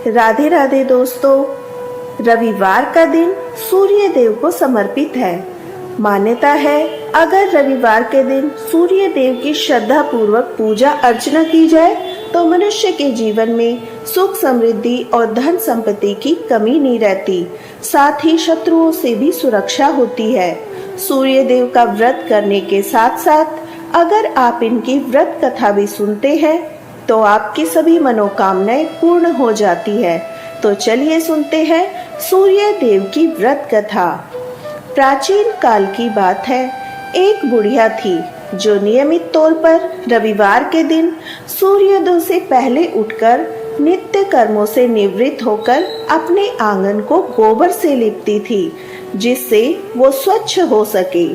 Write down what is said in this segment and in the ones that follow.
राधे राधे दोस्तों। रविवार का दिन सूर्य देव को समर्पित है। मान्यता है अगर रविवार के दिन सूर्य देव की श्रद्धा पूर्वक पूजा अर्चना की जाए तो मनुष्य के जीवन में सुख समृद्धि और धन संपत्ति की कमी नहीं रहती, साथ ही शत्रुओं से भी सुरक्षा होती है। सूर्य देव का व्रत करने के साथ साथ अगर आप इनकी व्रत कथा भी सुनते हैं तो आपकी सभी मनोकामनाएं पूर्ण हो जाती है। तो चलिए सुनते हैं सूर्य देव की व्रत कथा। प्राचीन काल की बात है, एक बुढ़िया थी जो नियमित तौर पर रविवार के दिन सूर्योदय से पहले उठकर नित्य कर्मों से निवृत्त होकर अपने आंगन को गोबर से लिपती थी, जिससे वो स्वच्छ हो सके।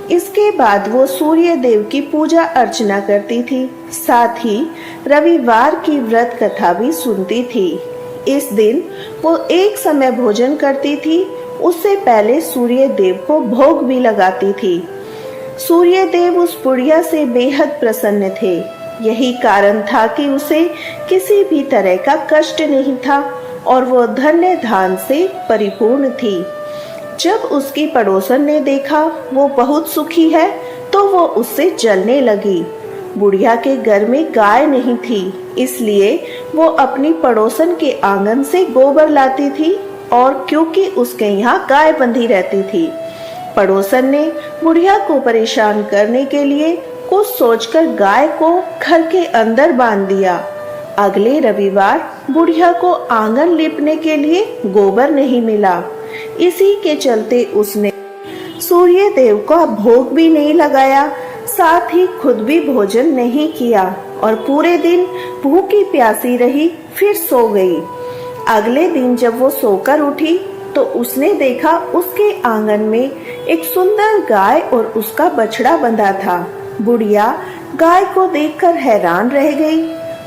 इसके बाद वो सूर्य देव की पूजा अर्चना करती थी, साथ ही रविवार की व्रत कथा भी सुनती थी। इस दिन वो एक समय भोजन करती थी, उससे पहले सूर्य देव को भोग भी लगाती थी। सूर्य देव उस बुढ़िया से बेहद प्रसन्न थे। यही कारण था कि उसे किसी भी तरह का कष्ट नहीं था और वो धन्य धान से परिपूर्ण थी। जब उसकी पड़ोसन ने देखा वो बहुत सुखी है तो वो उससे जलने लगी। बुढ़िया के घर में गाय नहीं थी, इसलिए वो अपनी पड़ोसन के आंगन से गोबर लाती थी और क्योंकि उसके यहाँ गाय बंधी रहती थी, पड़ोसन ने बुढ़िया को परेशान करने के लिए कुछ सोचकर गाय को घर के अंदर बांध दिया। अगले रविवार बुढ़िया को आंगन लीपने के लिए गोबर नहीं मिला। इसी के चलते उसने सूर्य देव का भोग भी नहीं लगाया, साथ ही खुद भी भोजन नहीं किया और पूरे दिन भूखी प्यासी रही, फिर सो गई। अगले दिन जब वो सोकर उठी तो उसने देखा उसके आंगन में एक सुंदर गाय और उसका बछड़ा बंधा था। बुढ़िया गाय को देखकर हैरान रह गई।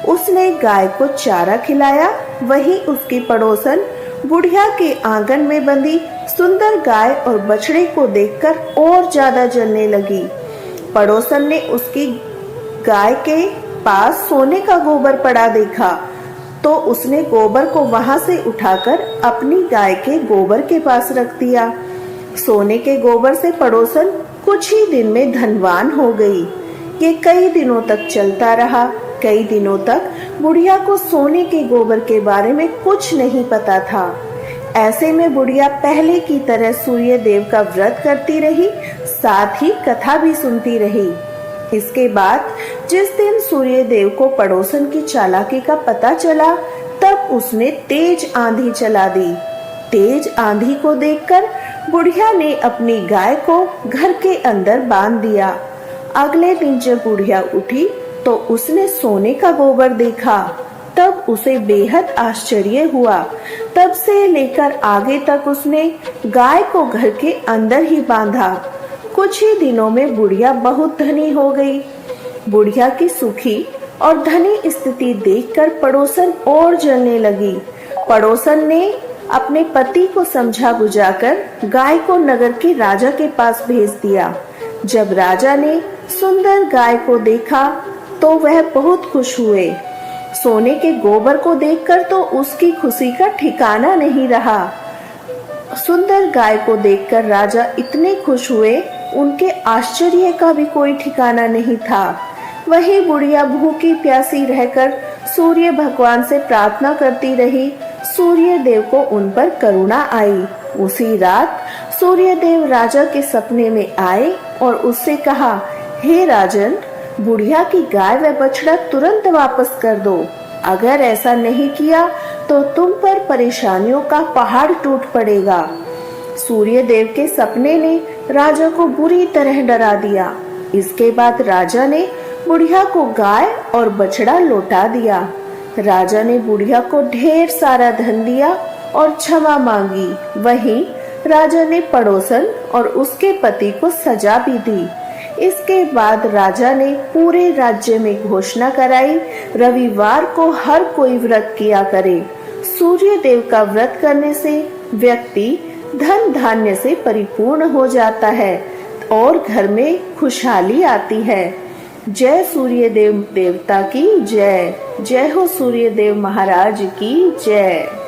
उसने गाय को चारा खिलाया। वहीं उसकी पड़ोसन बुढ़िया के आंगन में बंधी सुंदर गाय और बछड़े को देखकर और ज्यादा जलने लगी। पड़ोसन ने उसकी गाय के पास सोने का गोबर पड़ा देखा तो उसने गोबर को वहां से उठाकर अपनी गाय के गोबर के पास रख दिया। सोने के गोबर से पड़ोसन कुछ ही दिन में धनवान हो गई। ये कई दिनों तक चलता रहा। कई दिनों तक बुढ़िया को सोने के गोबर के बारे में कुछ नहीं पता था। ऐसे में बुढ़िया पहले की तरह सूर्य देव का व्रत करती रही, साथ ही कथा भी सुनती रही। इसके बाद जिस दिन सूर्य देव को पड़ोसन की चालाकी का पता चला, तब उसने तेज आंधी चला दी। तेज आंधी को देखकर बुढ़िया ने अपनी गाय को घर के अंदर बांध दिया। अगले दिन जब बुढ़िया उठी तो उसने सोने का गोबर देखा। तब उसे बेहद आश्चर्य हुआ। तब से लेकर आगे तक उसने गाय को घर के अंदर ही बांधा। कुछ ही दिनों में बुढ़िया बहुत धनी हो गई। बुढ़िया की सुखी और धनी स्थिति देखकर पड़ोसन और जलने लगी। पड़ोसन ने अपने पति को समझा बुझाकर गाय को नगर के राजा के पास भेज दिया। जब राजा ने सुंदर गाय को देखा तो वह बहुत खुश हुए। सोने के गोबर को देखकर तो उसकी खुशी का ठिकाना नहीं रहा। सुंदर गाय को देखकर राजा इतने खुश हुए, उनके आश्चर्य का भी कोई ठिकाना नहीं था। वही बुढ़िया भूखी प्यासी रहकर सूर्य भगवान से प्रार्थना करती रही। सूर्य देव को उन पर करुणा आई। उसी रात सूर्य देव राजा के सपने में आए और उससे कहा, हे राजन, बुढ़िया की गाय व बछड़ा तुरंत वापस कर दो। अगर ऐसा नहीं किया तो तुम पर परेशानियों का पहाड़ टूट पड़ेगा। सूर्य देव के सपने ने राजा को बुरी तरह डरा दिया। इसके बाद राजा ने बुढ़िया को गाय और बछड़ा लौटा दिया। राजा ने बुढ़िया को ढेर सारा धन दिया और क्षमा मांगी। वहीं राजा ने पड़ोसन और उसके पति को सजा भी दी। इसके बाद राजा ने पूरे राज्य में घोषणा कराई, रविवार को हर कोई व्रत किया करे। सूर्य देव का व्रत करने से व्यक्ति धन धान्य से परिपूर्ण हो जाता है और घर में खुशहाली आती है। जय सूर्य देव देवता की जय। जय हो सूर्य देव महाराज की जय।